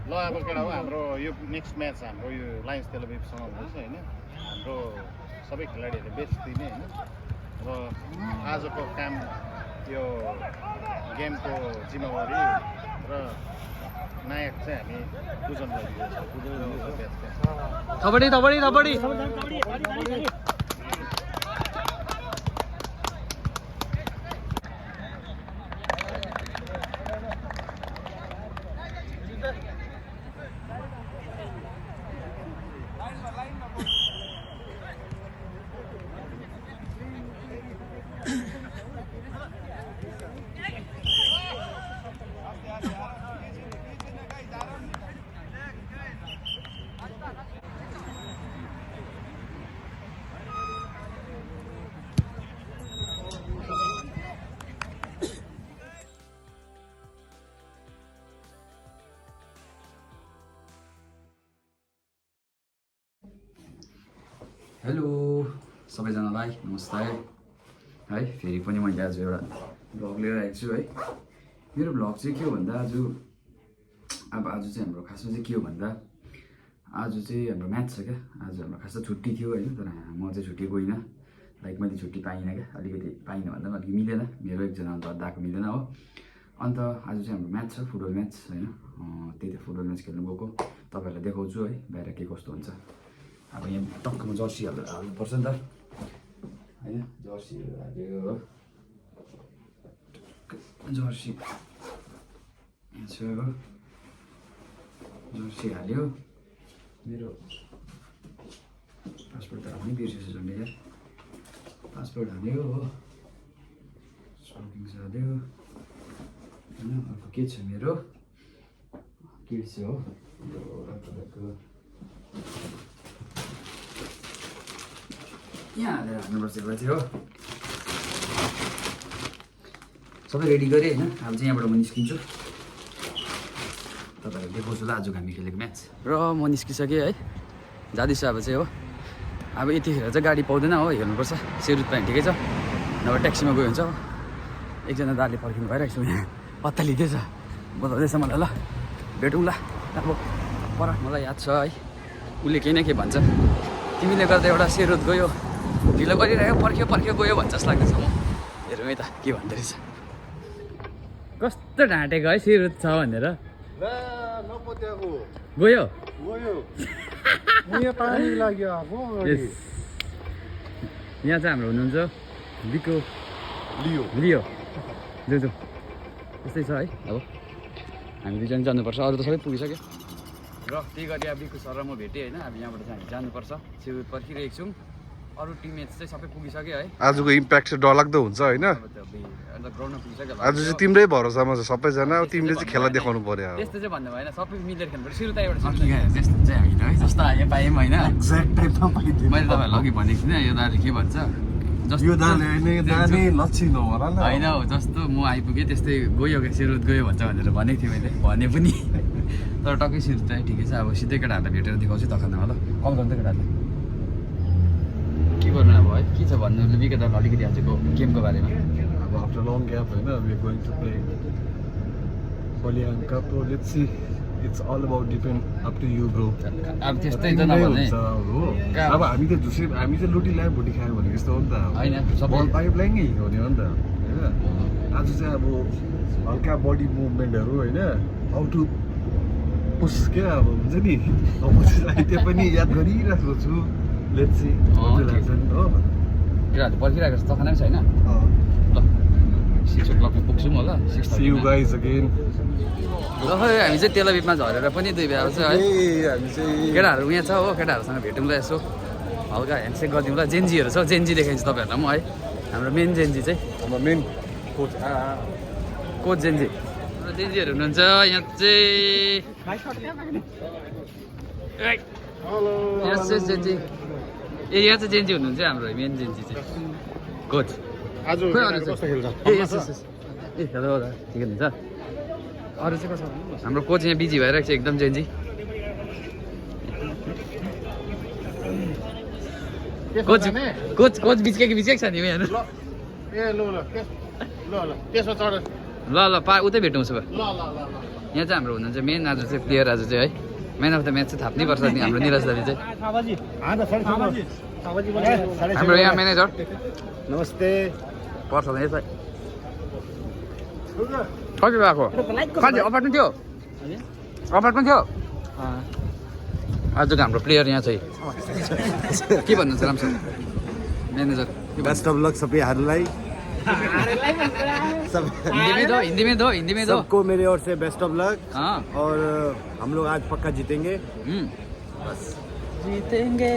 ल अब केटा हो हाम्रो यो नेक्स्ट म्याच हाम्रो यो लायन्स तेलअभिवसँग हुँदैछ होइन हाम्रो सबै खेलाडीहरूले बेस्ट दिने होइन र आजको काम यो गेमको जिम्मेवारी र नायक चाहिँ हामी बुझाउन लागिरहेको छ हेलो सबैजनालाई नमस्ते है फेरि पनि मैले आज एउटा भ्लग लिएर आएको छु है मेरो भ्लग चाहिँ के हो भन्दा आज चाहिँ हाम्रो खासमा चाहिँ के हो भन्दा आज चाहिँ हाम्रो म्याच छ क्या आज हाम्रो खासमा छुट्टी थियो होइन तर म चाहिँ छुट्टी गइनँ लाइक मैले छुट्टी पाइनँ क्या अलिकति पाइनँ भन्दा पनि अलिक मिलेन मेरो एकजना अन्त आएको मिलेन हो अन्त आज चाहिँ हाम्रो म्याच छ फुटबल म्याच होइन त्यही त फुटबल म्याच खेल्नु गएको तपाईँहरूलाई देखाउँछु है बाहिर के कस्तो हुन्छ अब यहाँ टक्कमा जर्सी हाल्नुपर्छ नि त होइन जर्सीहरू हाल्यो जर्सी यहाँ छ जर्सी हाल्यो मेरो पासपोर्ट त हाल्नै बिर्सेछु झन्डै क्या पासपोर्ट हाल्यो हो स्मोकिङ्स हाल्यो होइन अर्को के छ मेरो किड्स हो यहाँ हालेर हाल्नुपर्छ एउटा चाहिँ हो सबै रेडी गरेँ होइन अब चाहिँ यहाँबाट म निस्किन्छु तपाईँहरू देखाउँछु ल आजको हामी खेलेको म्याच र म निस्किसकेँ है जाँदैछु अब चाहिँ हो अब यतिखेर चाहिँ गाडी पाउँदैन हो हेर्नुपर्छ सेरुत पायो ठिकै छ नभए ट्याक्सीमा गयो हुन्छ एकजना दाले पर्खिनु भइरहेको छु यहाँ पत्ता लिँदैछ बताउँदैछ मलाई ल भेटौँ ल अब पर मलाई याद छ है उसले केही न केही भन्छ तिमीले गर्दा एउटा सेरुत गयो ढिलो गरिरह्यो पर्ख्यो गयो भन्छ जस्तो लाग्दैछ म हेरौँ है त के भन्दो रहेछ कस्तो ढाँटेको है सेरुत छ भनेर गयो यहाँ चाहिँ हाम्रो हुनुहुन्छ बिको लियो जो त्यस्तै छ है अब हामी दुईजना जानुपर्छ अरू त सबै पुगिसक्यो र त्यही गरी अब बिको सर र म भेटेँ होइन अब यहाँबाट चाहिँ हामी जानुपर्छ सेरुत पर्खिरहेको छौँ अरू टिममेट्स चाहिँ सबै पुगिसक्यो है आजको इम्प्याक्ट चाहिँ डरलाग्दो हुन्छ होइन आज चाहिँ तिम्रै भरोसामा छ सबैजना तिमीले चाहिँ खेला देखाउनु पर्यो त्यस्तो चाहिँ भन्नु भएन सबै मिलेर खेल्नु पर्यो सुरु त एउटा त्यस्तो चाहिँ होइन है जस्तो आयो पाएँ होइन एक्ज्याक्ट टाइपमा पाइदिएँ मैले तपाईँहरूलाई अघि भनेको थिइनँ यो दाले के भन्छ होइन हौ जस्तो म आइपुगेँ त्यस्तै गयो क्या सिरुत गयो भन्छ भनेर भनेको थिएँ मैले भने पनि तर टक्कै सिरुत चाहिँ ठिकै छ अब सिधै केटाहरूलाई भेटेर देखाउँछु तखनमा ल कल गर्दै केटाहरूलाई के गर्नु अब है के छ भन्नु विकेटहरू अलिकति आजको गेमको बारेमा अब आफ्टर लङ ग्याप होइन we are going to play Polian Cup, so let's see. It's all about depend up to you, bro. अब त्यस्तै त नभने अब हामी त झुसे हामी चाहिँ लुटी ल्यायो भुटी खायो भने जस्तो हो नि त हैन सबै बल पाइप लाइनै हो नि त हैन आज चाहिँ अब हल्का बडी मुभमेन्टहरु हैन हाउ टु पुश के अब हुन्छ नि अब त्यो पनि याद गरिरहेको छु लेट्स सी हो किराले पर्खिरहेको छ तखनै छैन ल 6 o'clock मा पुग्छौँ होला 6:30 See you guys again. ल हामी चाहिँ तेलअभिवमा झरेर पनि दुई भ्याएर चाहिँ है हामी चाहिँ केटाहरू यहाँ छ हो केटाहरूसँग भेटौँ ल यसो हल्का ह्यान्डसेक गरिदिउँ ल जेन्जीहरू छ जेन्जी देखाइन्छ तपाईँहरूलाई म है हाम्रो मेन जेन्जी चाहिँ हाम्रो मेन कोच कोच जेन्जी हाम्रो जेन्जीहरू हुनुहुन्छ यहाँ चाहिँ यस जेन्जी ए यहाँ चाहिँ जेन्जी हुनुहुन्छ हाम्रो मेन जेन्जी चाहिँ कोच आज खोइ अरू कस्तो खेल्छ ए यस ए हेलो ठिकै हुन्छ अरू चाहिँ कसो हाम्रो कोच यहाँ बिजी भइरहेको छ एकदम जेन्जी कोच कोच कोच बिचकै छ नि यहाँ ए ल ल ल ल त्यसमा चढ ल ल पा उतै भेटौँ उसो भए ल ल ल ल यहाँ चाहिँ हाम्रो हुनुहुन्छ मेन आज चाहिँ प्लेयर आज चाहिँ है म्यान अफ द म्याच चाहिँ थाप्नै पर्छ नि हाम्रो निरज दाले चाहिँ हाम्रो यहाँ म्यानेजर नमस्ते पर्छ भने यसलाई कति भएको कति अफर पनि थियो अफर पनि थियो आजको हाम्रो प्लेयर यहाँ चाहिँ के भन्नुहुन्छ Ramsar manager best of luck सबैहरूलाई हिंदी में दो सबको मेरे ओर से बेस्ट ऑफ लक हाँ और हम लोग आज पक्का जीतेंगे बस जीतेंगे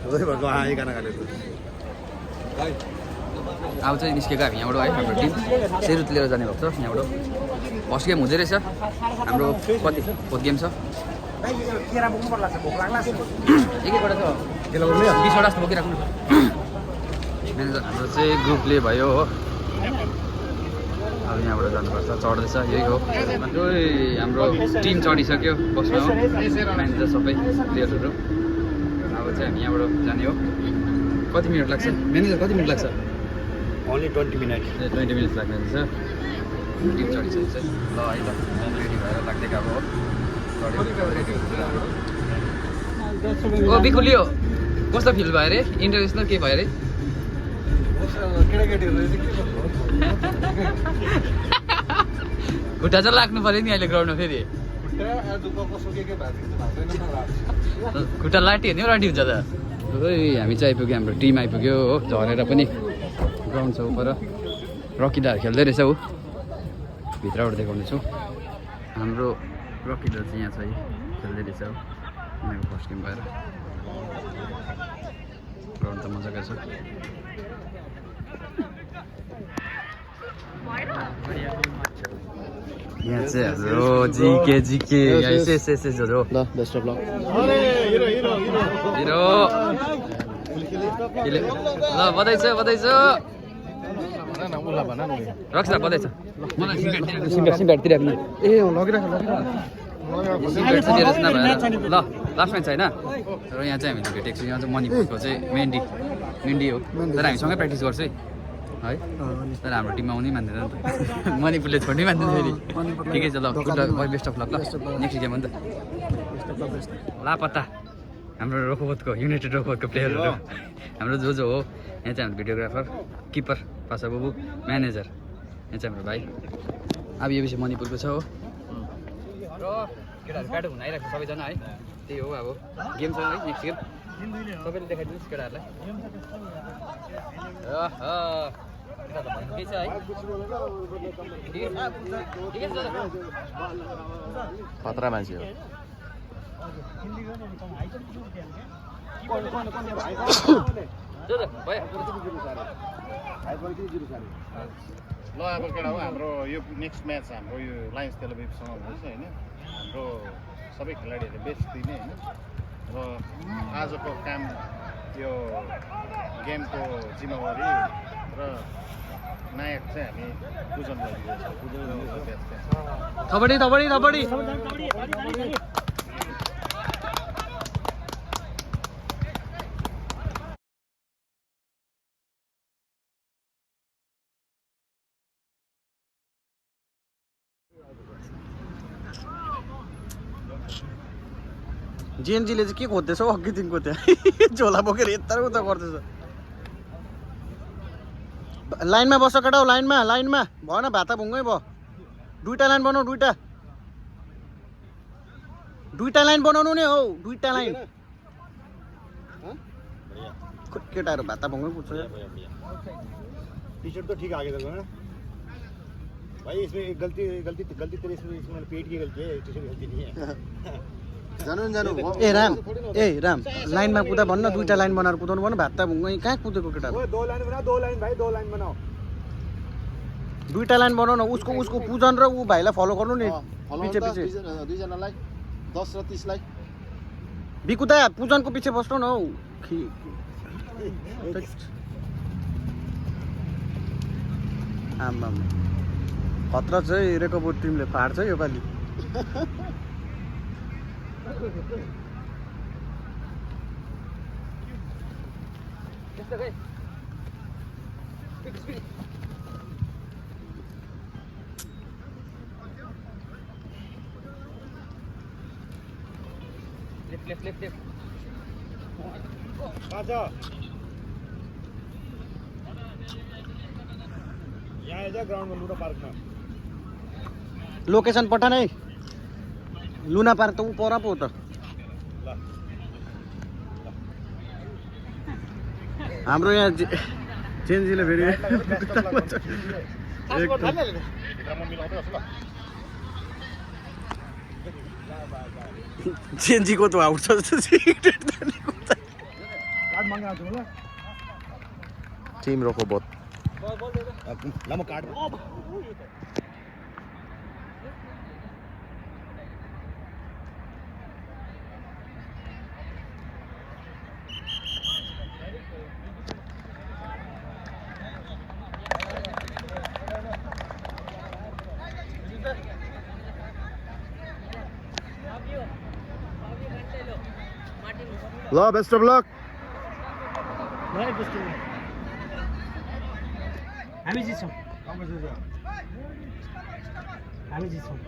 वही भनको हाँ ये गाना गा लेते अब चाहिँ निस्केको हामी यहाँबाट है हाम्रो टिम सेरुत लिएर जाने भएको छ यहाँबाट फर्स्ट गेम हुँदै रहेछ हाम्रो कति फोर्थ गेम छ एक-एकवटा छ 20वटा जस्तो बोकिराख्नु म्यानेजर हाम्रो चाहिँ ग्रुपले भयो हो अब यहाँबाट जानुपर्छ चढ्दैछ यही हो हाम्रो टिम चढिसक्यो बसमा हो म्यानेजर सबै प्लेयरहरू अब चाहिँ हामी यहाँबाट जाने हो कति मिनट लाग्छ म्यानेजर कति मिनट लाग्छ ओन्ली 20 मिनट 20 मिनट लाग्ने रहेछ टिम चढिसकेको चाहिँ ल है त रेडी भएर लाग्दै गएको हो ओ बिकुलियो कस्तो फिल भयो अरे इन्टरनेसनल के भयो अरे खुट्टा चाहिँ लाग्नु पऱ्यो नि अहिले ग्राउन्डमा फेरि खुट्टा लाटी हो नि लाटी हुन्छ त हामी चाहिँ आइपुग्यो हाम्रो टिम आइपुग्यो हो झरेर पनि ग्राउन्ड छ उपर रकिदार खेल्दै रहेछ ऊ भित्रबाट देखाउँदैछु हाम्रो रकिदार चाहिँ यहाँ चाहिँ खेल्दै रहेछ हो उनीहरूको फर्स्ट गेम भएर ग्राउन्ड त मजाको छ यहाँ चाहिँ हाम्रो जिके जो ल बेस्ट अफ लक हिरो ल बधाई छ रक्ष बधाई छ मलाई सिम तिराख्नु ए लगिराख ल लास्टमा छ होइन र यहाँ चाहिँ हामीले भेटेको छौँ यहाँ चाहिँ मणिपुरको चाहिँ मेन्डी हो तर हामी सँगै प्र्याक्टिस गर्छ है तर हाम्रो टिममा आउनै मान्दैन नि त मणिपुरले छोड्नै मान्दैन फेरि ठिकै छ ल गुड बेस्ट अफ लक ल नेक्स्ट गेम हो नि त लापत्ता हाम्रो रोकोबोतको युनाइटेड रोकोबोतको प्लेयरहरू हाम्रो जो हो यहाँ चाहिँ हाम्रो भिडियोग्राफर किपर पासा बाबु म्यानेजर यहाँ चाहिँ हाम्रो भाइ अब यो विषय मणिपुरको छ हो र केटाहरू ब्याट हुन आइरहेको छ सबैजना है त्यही हो अब गेम छ है नेक्स्ट गेम सबैले देखाइदिनुहोस् केटाहरूलाई केही छ है खतरा मान्छे हो ल अब केटा हो हाम्रो यो नेक्स्ट म्याच हाम्रो यो लायन्स तेलुगुसँग हुँदैछ होइन हाम्रो सबै खेलाडीहरूले बेस्ट दिने होइन र आजको काम यो गेमको जिम्मेवारी र नायक चाहिँ हामी पूजन थपडी जेएनजीले चाहिँ के खोज्दैछ हौ अघिदेखिको त्यहाँ झोला बोकेर यता उता गर्दैछ लाइनमा बस्छ केटा हौ लाइनमा भएन भाता भुङ्गै भयो दुईटा लाइन बनाऊ दुईटा लाइन बनाउनु नि हौ दुईटा लाइन केटाहरू भाता भुङ्गै पुग्छ टी शर्ट तो ठीक आगे तक है ना भाई इसमें एक गलती तेरे इसमें पेट की गलती है टी शर्ट गलती नहीं है ए राम लाइनमा कुदा भन्न दुईटा लाइन बनाएर कुदाउनु भन भात भुङ्गै कहाँ कुदेको केटा दो लाइन भाई दो लाइन बनाओ दुईटा लाइन बनाउन उसको पूजन र ऊ भाइलाई फलो गर्नु नि पछि दुईजनालाई 10 र 30 लाई बिकुदा पूजनको पछि बस्नु न हौ आम्मा खतरा चाहिँ रेकोबोट टिमले पार्छ यो पालि लोकेसन पठा नै लुना पार्क त ऊ पर पो त हाम्रो यहाँ चेन्जीले फेरि चेन्जीको त आउँछ जस्तो तिम्रो बहुत लामो कार्ड ल बेस्ट अफ लक हामी जित्छौँ हामी जित्छौँ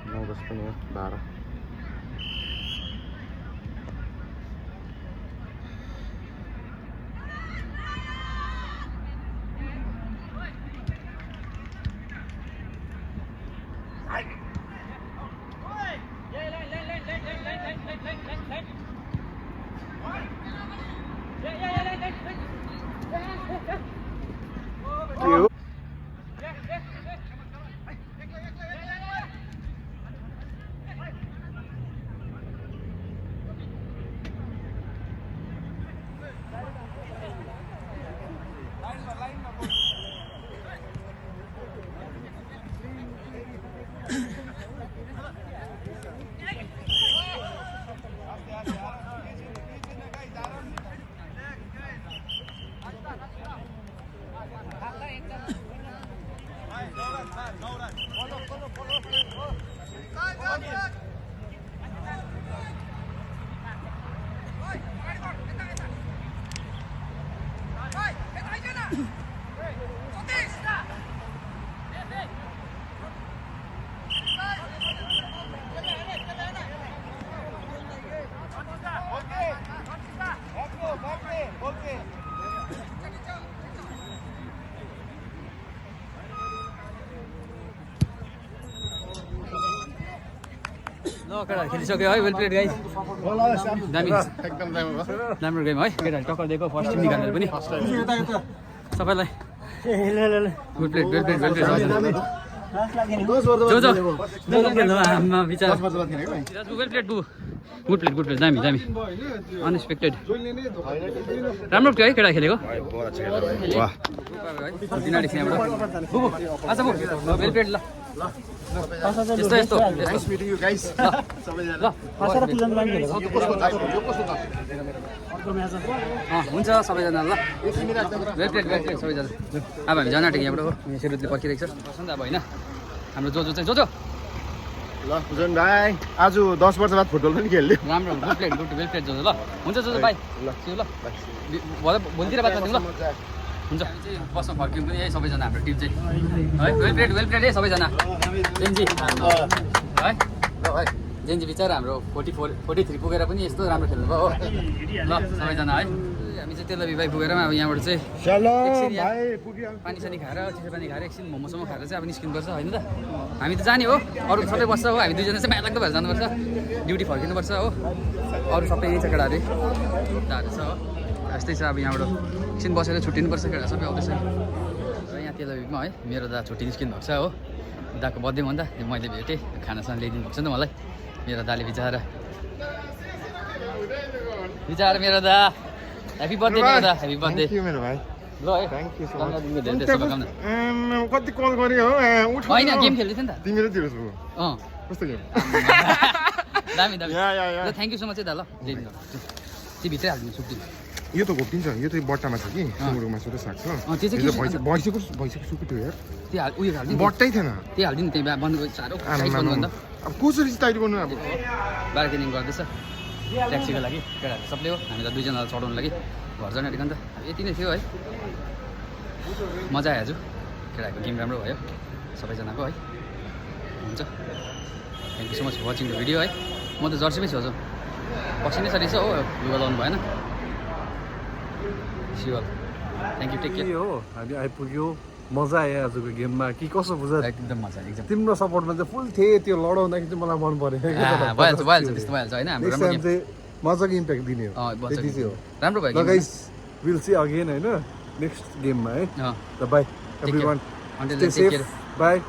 नौ 10 पनि हो 12 ल केटाहरू खेलिसक्यो है वेल प्लेड गाइस दामी एकदम राम्रो भयो राम्रो गेम है केटाहरू टक्कर दिएको फर्स्ट टिम निकालेर पनि सबैलाई वेल प्लेड आमा विचार वेल प्लेड गुड प्लेड दामी अनएक्सपेक्टेड राम्रो थियो है केटा खेलेको वाह अच्छा वेल प्लेड ल यस्तो हुन्छ सबैजना ल वेल प्लेड सबैजना अब हामी जान आँटेको यहाँबाट हो सुरुतले पर्खिरहेको छ नि त अब होइन हाम्रो जो चाहिँ जो ल जुन भाइ आज 10 वर्ष बाद फुटबल पनि खेल्यो राम्रो गुड वेल प्लेड जो ल हुन्छ जो बाई ल भोलितिर बात गर्छौँ ल हुन्छ बसमा फर्क्यौँ पनि है सबैजना हाम्रो टिम चाहिँ है वेल प्लेड है सबैजना जेन्जी है जेन्जी बिचारा हाम्रो 43 पुगेर पनि यस्तो राम्रो खेल्नुभयो हो ल सबैजना है हामी चाहिँ तेल भाइ पुगेर अब यहाँबाट चाहिँ पानी खाएर चिसो पानी खाएर एकछिन मोमोसम्म खाएर चाहिँ अब निस्किनुपर्छ होइन त हामी त जाने हो अरू सबै बस्छ हो हामी दुईजना चाहिँ मायालाग्दो भएर जानुपर्छ ड्युटी फर्किनुपर्छ हो अरू सबै यही छ केटाहरू दाहरू छ हो यस्तै छ अब यहाँबाट एकछिन बसेर छुट्टिनुपर्छ केटा सबै आउँदैछ र यहाँ तेल अभिभमा है मेरो दा छुट्टी निस्किनु भएको छ हो दाको बर्थडे भन्दा मैले भेटेँ खानासाना ल्याइदिनु भएको छ नि त मलाई मेरो दाले बिचारा मेरो दा ह्याप्पी बर्थडे मेरो दा ह्याप्पी बर्थडे मेरो भाइ ल है थ्याङ्क यू सो मच कति कल गऱ्यो हो होइन गेम खेल्दै थियो नि त तिमी र तिरो अँ कस्तो गेम दामी ल थ्याङ्क यू सो मच है दा ल ल्याइदिनु त्यो भित्रै हालिदिनु सुक्ति यो त घोप्टिन्छ यो त बट्टामा छ कि सुँगुरको मासु र साग छ भैँसीको सुक्खु थियो यार त्यो उयो हालिदिनु बट्टै थिएन त्यही हालिदिनु त्यही बन्द साह्रो साइज बन्द गर्दा अब कसरी स्टाइल गर्नु अब बार्गेनिङ गर्दैछ ट्याक्सीको लागि केटाहरू सबले हो हामी त दुईजनालाई चढाउनु लागि घर जाने आँटेको नि त यति नै थियो है मजा आयो आज केटाहरूको गेम राम्रो भयो सबैजनाको है हुन्छ thank you so much for watching the video है म त जर्सीमै छु हजुर पछि नै छ हो लुगा लाउनु भएन शिवल थ्याङ्क यू टेक केयर हो हामी आइपुग्यो मजा आयो आजको गेममा कि कसो बुझ एकदम मजा एकदम तिम्रो सपोर्टमा चाहिँ फुल थिएँ त्यो लडाउँदाखेरि चाहिँ मलाई मन पऱ्यो भइहाल्छ त्यस्तो भइहाल्छ होइन हाम्रो नेक्स्ट राम्रो टाइम चाहिँ मजाको इम्प्याक्ट दिने हो त्यति चाहिँ हो राम्रो भयो गाइस विल सी अगेन होइन नेक्स्ट गेममा है अँ ल by everyone Until stay then, take safe care. By